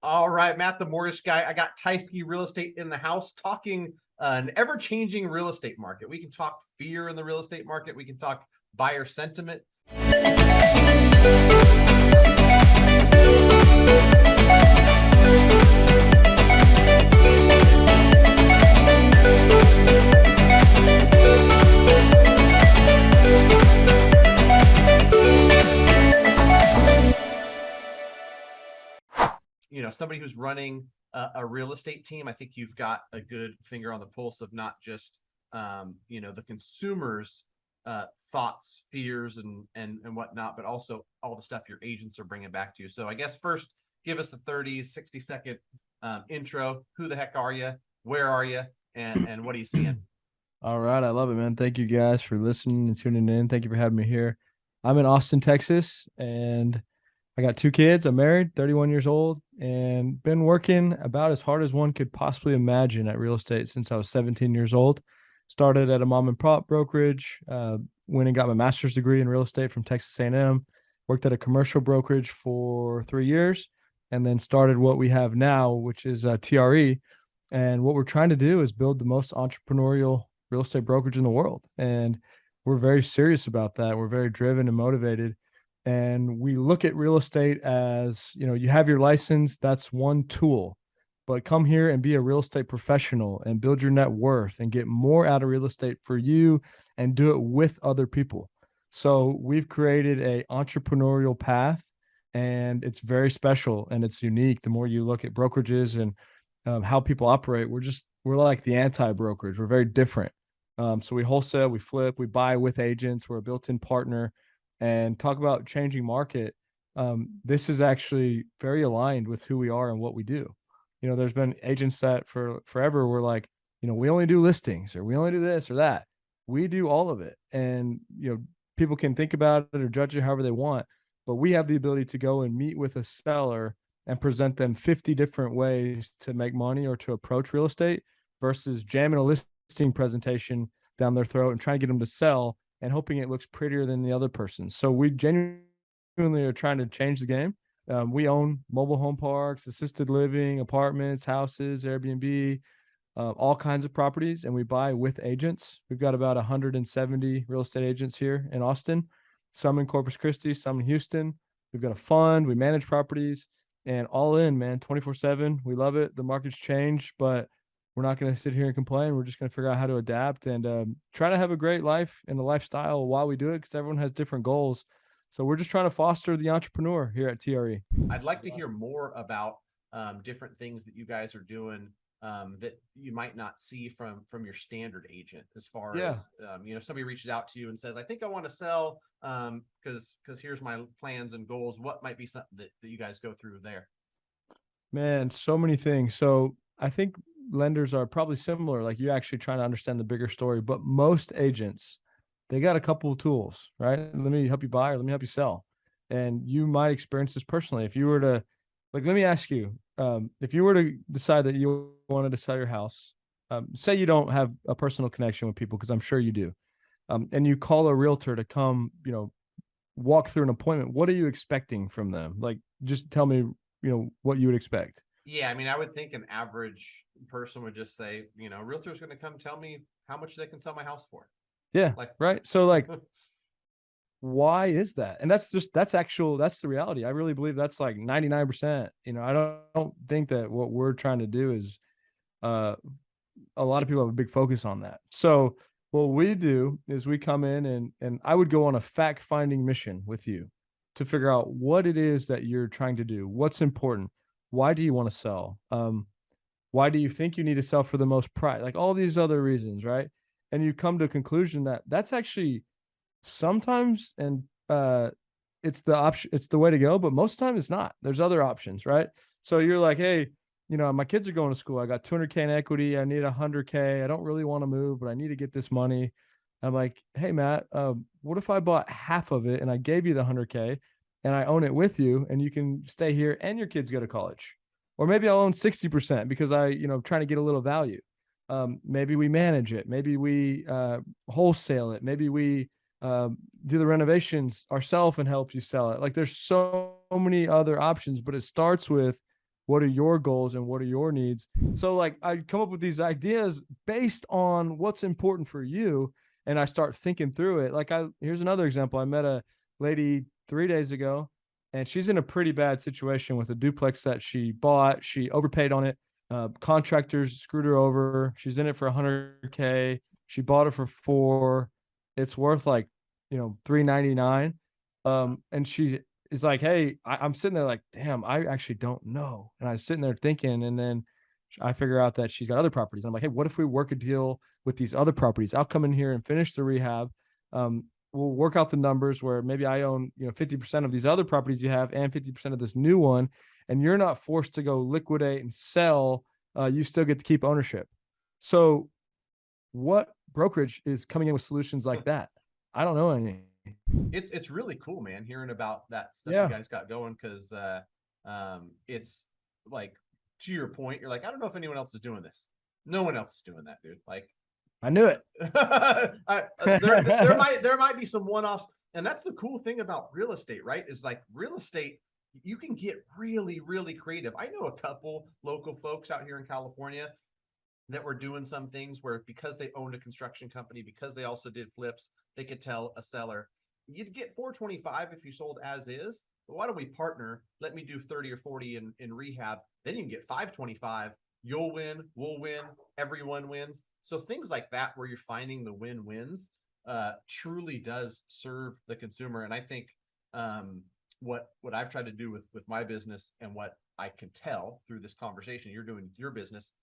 All right, Matt, the mortgage guy. I got Teifke Real Estate in the house talking an ever-changing real estate market. We can talk fear in the real estate market. We can talk buyer sentiment. Somebody who's running a real estate team, I think you've got a good finger on the pulse of not just the consumers' thoughts, fears, and whatnot, but also all the stuff your agents are bringing back to you. So I guess first, give us a 30, 60-second intro. Who the heck are you? Where are you? And what are you seeing? All right, I love it, man. Thank you guys for listening and tuning in. Thank you for having me here. I'm in Austin, Texas, and I got two kids. I'm married, 31 years old, and been working about as hard as one could possibly imagine at real estate since I was 17 years old. Started at a mom and pop brokerage, went and got my master's degree in real estate from Texas A&M, worked at a commercial brokerage for 3 years, and then started what we have now, which is TRE. And what we're trying to do is build the most entrepreneurial real estate brokerage in the world. And we're very serious about that. We're very driven and motivated. And we look at real estate as, you have your license, that's one tool, but come here and be a real estate professional and build your net worth and get more out of real estate for you and do it with other people. So we've created a entrepreneurial path, and it's very special and it's unique. The more you look at brokerages and how people operate, we're like the anti-brokerage. We're very different. So we wholesale, we flip, we buy with agents. We're a built-in partner. And talk about changing market. This is actually very aligned with who we are and what we do. There's been agents that for forever were like, we only do listings, or we only do this or that. We do all of it. And, people can think about it or judge it however they want, but we have the ability to go and meet with a seller and present them 50 different ways to make money or to approach real estate versus jamming a listing presentation down their throat and trying to get them to sell and hoping it looks prettier than the other person. So we genuinely are trying to change the game. We own mobile home parks, assisted living, apartments, houses, Airbnb, all kinds of properties, and we buy with agents. We've got about 170 real estate agents here in Austin, some in Corpus Christi, some in Houston. We've got a fund. We manage properties, and all in, man, 24/7. We love it. The market's changed, but we're not going to sit here and complain. We're just going to figure out how to adapt and try to have a great life and a lifestyle while we do it, because everyone has different goals. So we're just trying to foster the entrepreneur here at TRE. I'd like to hear more about different things that you guys are doing that you might not see from your standard agent, as far as somebody reaches out to you and says, I think I want to sell because here's my plans and goals. What might be something that you guys go through there? Man, so many things. So I think lenders are probably similar, like you actually trying to understand the bigger story, but most agents, they got a couple of tools, right? Let me help you buy, or let me help you sell. And you might experience this personally. If you were to, like, let me ask you, if you were to decide that you wanted to sell your house, say you don't have a personal connection with people, because I'm sure you do, and you call a realtor to come, walk through an appointment, what are you expecting from them? Like, just tell me, what you would expect. Yeah, I mean, I would think an average person would just say, realtor's going to come tell me how much they can sell my house for. Yeah. Like, right. So like, why is that? And that's the reality. I really believe that's like 99%. I don't think that what we're trying to do is, a lot of people have a big focus on that. So what we do is we come in and I would go on a fact finding mission with you to figure out what it is that you're trying to do. What's important? Why do you want to sell? Why do you think you need to sell for the most price? Like all these other reasons, right? And you come to a conclusion that that's actually sometimes, and it's the option, it's the way to go, but most of the time it's not. There's other options, right? So you're like, hey, my kids are going to school. I got 200K in equity. I need 100K. I don't really want to move, but I need to get this money. I'm like, hey, Matt, what if I bought half of it and I gave you the 100K and I own it with you, and you can stay here and your kids go to college? Or maybe I'll own 60% because trying to get a little value. Maybe we manage it. Maybe we wholesale it. Maybe we do the renovations ourselves and help you sell it. Like there's so many other options, but it starts with, what are your goals and what are your needs? So like I come up with these ideas based on what's important for you, and I start thinking through it. Like here's another example. I met a lady 3 days ago, and she's in a pretty bad situation with a duplex that she bought. She overpaid on it. Contractors screwed her over. She's in it for 100K. She bought it for 4. It's worth like, 399. And she is like, hey, I'm sitting there like, damn, I actually don't know. And I was sitting there thinking, and then I figure out that she's got other properties. I'm like, hey, what if we work a deal with these other properties? I'll come in here and finish the rehab. We'll work out the numbers where maybe I own, 50% of these other properties you have and 50% of this new one, and you're not forced to go liquidate and sell. You still get to keep ownership. So what brokerage is coming in with solutions like that? I don't know any. It's really cool, man, hearing about that stuff Yeah. you guys got going, because it's like, to your point, you're like, I don't know if anyone else is doing this. No one else is doing that, dude. Like, I knew it. there might be some one-offs, and that's the cool thing about real estate, right? Is like real estate, you can get really, really creative. I know a couple local folks out here in California that were doing some things where, because they owned a construction company, because they also did flips, they could tell a seller, you'd get 425 if you sold as is, but why don't we partner? Let me do 30 or 40 in rehab. Then you can get 525. You'll win, we'll win, everyone wins. So things like that, where you're finding the win-wins, truly does serve the consumer. And I think what I've tried to do with my business, and what I can tell through this conversation you're doing with your business,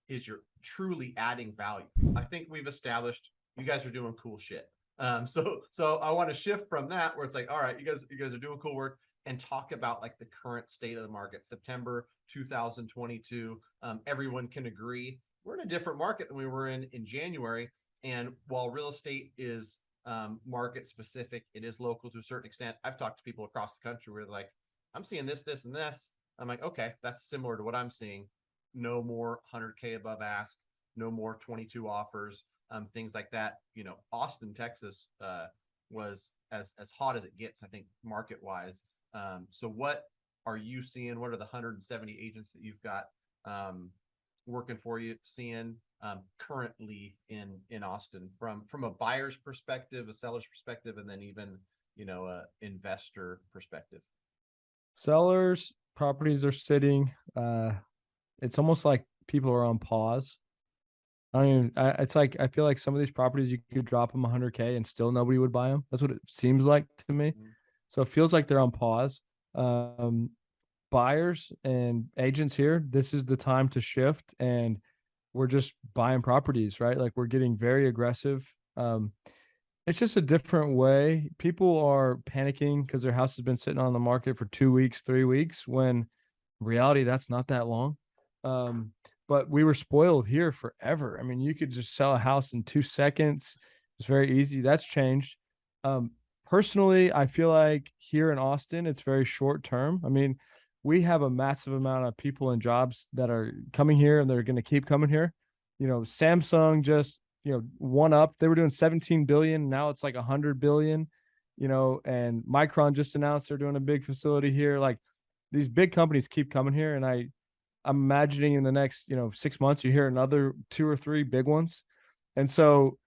is you're truly adding value. I think we've established you guys are doing cool shit. So I want to shift from that, where it's like, all right, you guys are doing cool work, and talk about like the current state of the market. September 2022. Everyone can agree we're in a different market than we were in January. And while real estate is market specific, it is local to a certain extent. I've talked to people across the country where they're like, I'm seeing this, this, and this. I'm like, okay, that's similar to what I'm seeing. No more 100K above ask, no more 22 offers, things like that. Austin, Texas was as hot as it gets, I think, market wise. So what are you seeing? What are the 170 agents that you've got working for you seeing currently in Austin, from a buyer's perspective, a seller's perspective, and then even, a investor perspective? Sellers properties are sitting. It's almost like people are on pause. It's like, I feel like some of these properties you could drop them 100K and still nobody would buy them. That's what it seems like to me. Mhm. So it feels like they're on pause. Um, Buyers and agents here, this is the time to shift, and we're just buying properties, right? Like we're getting very aggressive. It's just a different way. People are panicking because their house has been sitting on the market for 2 weeks, 3 weeks, when in reality that's not that long. Um, but we were spoiled here forever. I mean, you could just sell a house in 2 seconds. It's very easy. That's changed. Um, Personally, I feel like here in Austin, it's very short term. I mean, we have a massive amount of people and jobs that are coming here, and they're going to keep coming here. Samsung just, one up. They were doing 17 billion. Now it's like 100 billion, and Micron just announced they're doing a big facility here. Like these big companies keep coming here. And I'm imagining in the next, 6 months, you hear another 2 or 3 big ones. And so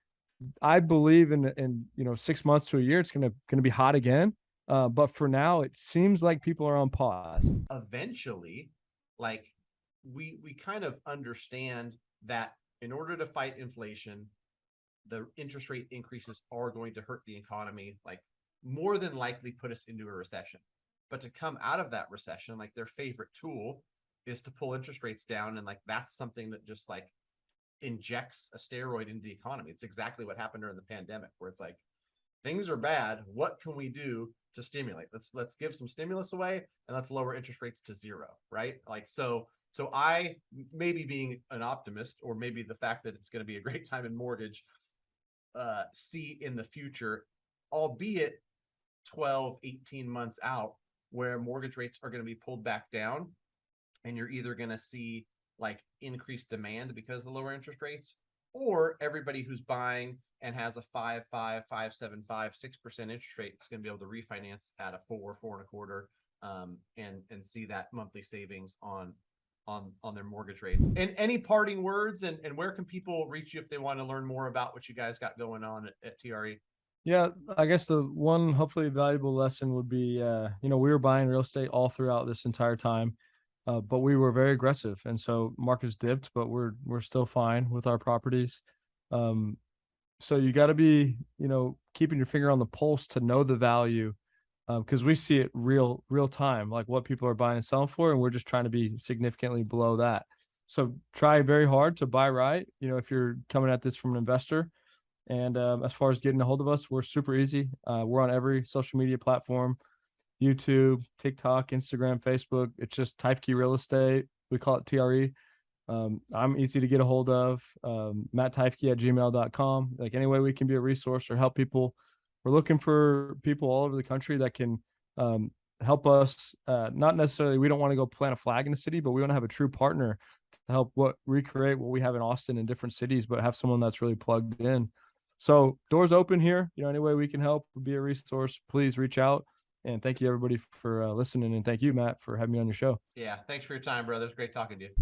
I believe in 6 months to a year, it's gonna be hot again. But for now, it seems like people are on pause. Eventually, like, we kind of understand that in order to fight inflation, the interest rate increases are going to hurt the economy, like more than likely put us into a recession. But to come out of that recession, like, their favorite tool is to pull interest rates down. And like, that's something that just like injects a steroid into the economy. It's exactly what happened during the pandemic, where it's like, things are bad. What can we do to stimulate? Let's give some stimulus away, and let's lower interest rates to zero, right? Like, so I, maybe being an optimist, or maybe the fact that it's going to be a great time in mortgage, see in the future, albeit 12, 18 months out, where mortgage rates are going to be pulled back down, and you're either going to see like increased demand because of the lower interest rates, or everybody who's buying and has a 5.5, 5.75, 6% interest rate is going to be able to refinance at a 4, 4.25, and see that monthly savings on on their mortgage rates. And any parting words, and where can people reach you if they want to learn more about what you guys got going on at TRE? Yeah, I guess the one hopefully valuable lesson would be, we were buying real estate all throughout this entire time, but we were very aggressive, and so markets dipped, but we're still fine with our properties. Um, so you got to be, keeping your finger on the pulse to know the value, because we see it real time, like what people are buying and selling for, and we're just trying to be significantly below that. So try very hard to buy right. If you're coming at this from an investor. And as far as getting a hold of us, we're super easy. We're on every social media platform: YouTube, TikTok, Instagram, Facebook. It's just Teifke Real Estate. We call it TRE. I'm easy to get a hold of. MattTeifke@gmail.com. Like, any way we can be a resource or help people. We're looking for people all over the country that can help us. Not necessarily, we don't want to go plant a flag in the city, but we want to have a true partner to help recreate what we have in Austin and different cities, but have someone that's really plugged in. So doors open here. Any way we can help, be a resource, please reach out. And thank you everybody for listening. And thank you, Matt, for having me on your show. Yeah. Thanks for your time, brother. It's great talking to you.